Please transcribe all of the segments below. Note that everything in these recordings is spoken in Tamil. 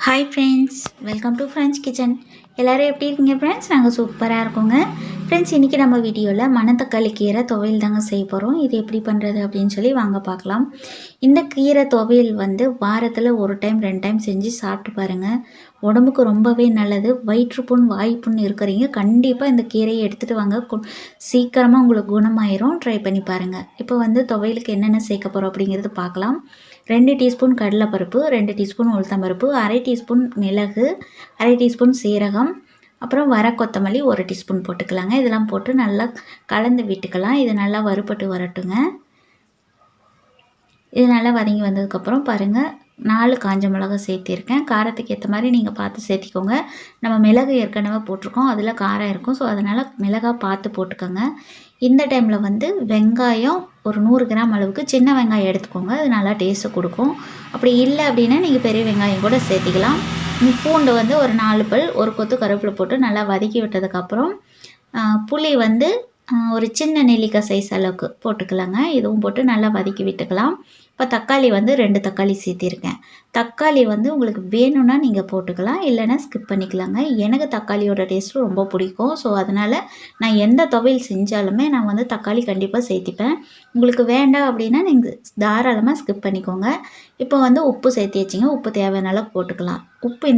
Hi friends, welcome to friends kitchen. எல்லோரும் எப்படி இருக்கீங்க ஃப்ரெண்ட்ஸ்? நாங்கள் சூப்பராக இருக்கோங்க ஃப்ரெண்ட்ஸ். இன்றைக்கி நம்ம வீடியோவில் மணத்தக்காளி கீரை துவையல் தாங்க செய்ய போகிறோம். இது எப்படி பண்ணுறது அப்படின்னு சொல்லி வாங்க பார்க்கலாம். இந்த கீரை துவையல் வாரத்தில் ஒரு டைம் 2 டைம் செஞ்சு சாப்பிட்டு பாருங்கள். உடம்புக்கு ரொம்பவே நல்லது. வயிற்றுப்புண் வாய்ப்புண் இருக்கிறீங்க கண்டிப்பாக இந்த கீரையை எடுத்துகிட்டு வாங்க. சீக்கிரமாக உங்களுக்கு குணமாயிரும். ட்ரை பண்ணி பாருங்கள். இப்போ துவையலுக்கு என்னென்ன சேர்க்க போகிறோம் அப்படிங்கிறது பார்க்கலாம். 2 டீஸ்பூன் கடலைப்பருப்பு, 2 டீஸ்பூன் உளுத்தம்பருப்பு, 1/2 டீஸ்பூன் மிளகு, 1/2 டீஸ்பூன் சீரகம், அப்புறம் வர கொத்தமல்லி 1 டீஸ்பூன் போட்டுக்கலாங்க. இதெல்லாம் போட்டு நல்லா கலந்து விட்டுக்கலாம். இது நல்லா வறுபட்டு வரட்டுங்க. இது நல்லா வதங்கி வந்ததுக்கப்புறம் பாருங்கள், 4 காஞ்ச மிளகா சேர்த்திருக்கேன். காரத்துக்கு ஏற்ற மாதிரி நீங்கள் பார்த்து சேர்த்திக்கோங்க. நம்ம மிளகு ஏற்கனவே போட்டிருக்கோம், அதில் காரம் இருக்கும். ஸோ அதனால் மிளகா பார்த்து போட்டுக்கோங்க. இந்த டைமில் வெங்காயம் ஒரு 100 கிராம் அளவுக்கு சின்ன வெங்காயம் எடுத்துக்கோங்க. அது நல்லா டேஸ்ட்டு கொடுக்கும். அப்படி இல்லை அப்படின்னா நீங்கள் பெரிய வெங்காயம் கூட சேர்த்திக்கலாம். பூண்டு ஒரு 4 பல், ஒரு கொத்து கருவேப்பிலை போட்டு நல்லா வதக்கி விட்டதுக்கப்புறம் புளி ஒரு சின்ன நெல்லிக்காய் சைஸ் அளவுக்கு போட்டுக்கலாங்க. இதுவும் போட்டு நல்லா வதக்கி விட்டுக்கலாம். இப்போ தக்காளி 2 தக்காளி சேர்த்திருக்கேன். தக்காளி உங்களுக்கு வேணும்னா நீங்கள் போட்டுக்கலாம், இல்லைன்னா ஸ்கிப் பண்ணிக்கலாங்க. எனக்கு தக்காளியோட டேஸ்ட்டு ரொம்ப பிடிக்கும். ஸோ அதனால் நான் எந்த துவையல் செஞ்சாலுமே நான் தக்காளி கண்டிப்பாக சேர்த்திப்பேன். உங்களுக்கு வேண்டாம் அப்படின்னா நீங்கள் தாராளமாக ஸ்கிப் பண்ணிக்கோங்க. இப்போ உப்பு சேர்த்தி வச்சிங்க. உப்பு தேவையான அளவு போட்டுக்கலாம். உப்பு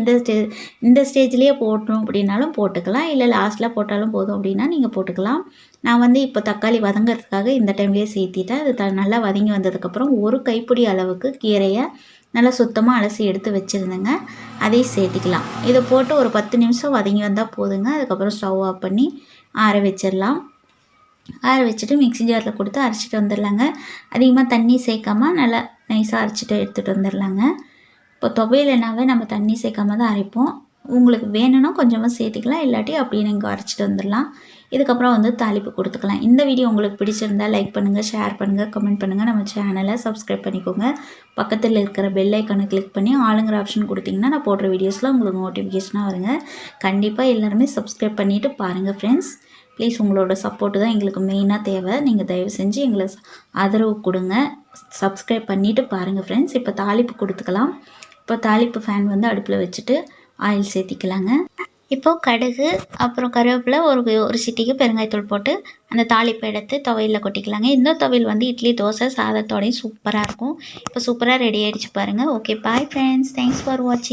இந்த ஸ்டேஜ்லேயே போட்டணும் அப்படின்னாலும் போட்டுக்கலாம், இல்லை லாஸ்ட்டில் போட்டாலும் போதும் அப்படின்னா நீங்கள் போட்டுக்கலாம். நான் இப்போ தக்காளி வதங்கிறதுக்காக இந்த டைம்லேயே சேர்த்திட்டேன். அது நல்லா வதங்கி வந்ததுக்கப்புறம் ஒரு கைப்பிடி அளவுக்கு கீரையை நல்லா சுத்தமாக அலசி எடுத்து வச்சுருந்தேங்க. அதையும் சேர்த்திக்கலாம். இதை போட்டு ஒரு 10 நிமிஷம் வதங்கி வந்தால் போதுங்க. அதுக்கப்புறம் ஸ்டவ் ஆஃப் பண்ணி ஆற வச்சிடலாம். ஆற வச்சுட்டு மிக்ஸி ஜாரில் கொடுத்து அரைச்சிட்டு வந்துடலாங்க. அதிகமாக தண்ணி சேர்க்காம நல்லா நைஸாக அரைச்சிட்டு எடுத்துகிட்டு வந்துடலாங்க. இப்போ துவையல்னாவே நம்ம தண்ணி சேர்க்காம தான் அரைப்போம். உங்களுக்கு வேணும்னா கொஞ்சமாக சேர்த்துக்கலாம், இல்லாட்டி அப்படியே நீங்கள் அரைச்சிட்டு வந்துடலாம். இதுக்கப்புறம் தாளிப்பு கொடுத்துக்கலாம். இந்த வீடியோ உங்களுக்கு பிடிச்சிருந்தால் லைக் பண்ணுங்கள், ஷேர் பண்ணுங்கள், கமெண்ட் பண்ணுங்கள். நம்ம சேனலை சப்ஸ்கிரைப் பண்ணிக்கோங்க. பக்கத்தில் இருக்கிற பெல் ஐக்கானை கிளிக் பண்ணி ஆளுங்கிற ஆப்ஷன் கொடுத்திங்கன்னா நான் போடுற வீடியோஸில் உங்களுக்கு நோட்டிஃபிகேஷனாக வருங்க. கண்டிப்பாக எல்லாருமே சப்ஸ்கிரைப் பண்ணிவிட்டு பாருங்கள் ஃப்ரெண்ட்ஸ். ப்ளீஸ் உங்களோட சப்போர்ட்டு தான் எங்களுக்கு மெயினாக தேவை. நீங்கள் தயவு செஞ்சு எங்களை ஆதரவு கொடுங்க. சப்ஸ்கிரைப் பண்ணிவிட்டு பாருங்கள் ஃப்ரெண்ட்ஸ். இப்போ தாளிப்பு கொடுத்துக்கலாம். இப்போ தாளிப்பு ஃபேன் அடுப்பில் வச்சுட்டு ஆயில் சேர்த்திக்கலாங்க. இப்போது கடுகு, அப்புறம் கருவேப்பிலை, ஒரு சிட்டிக்கு பெருங்காயத்தூள் போட்டு அந்த தாளிப்பை எடுத்து துவையலில் கொட்டிக்கலாங்க. இந்த துவையல் இட்லி, தோசை, சாதத்தோடையும் சூப்பராக இருக்கும். இப்போ சூப்பராக ரெடி ஆகிடுச்சு பாருங்கள். Okay, bye friends. Thanks for வாட்சிங்.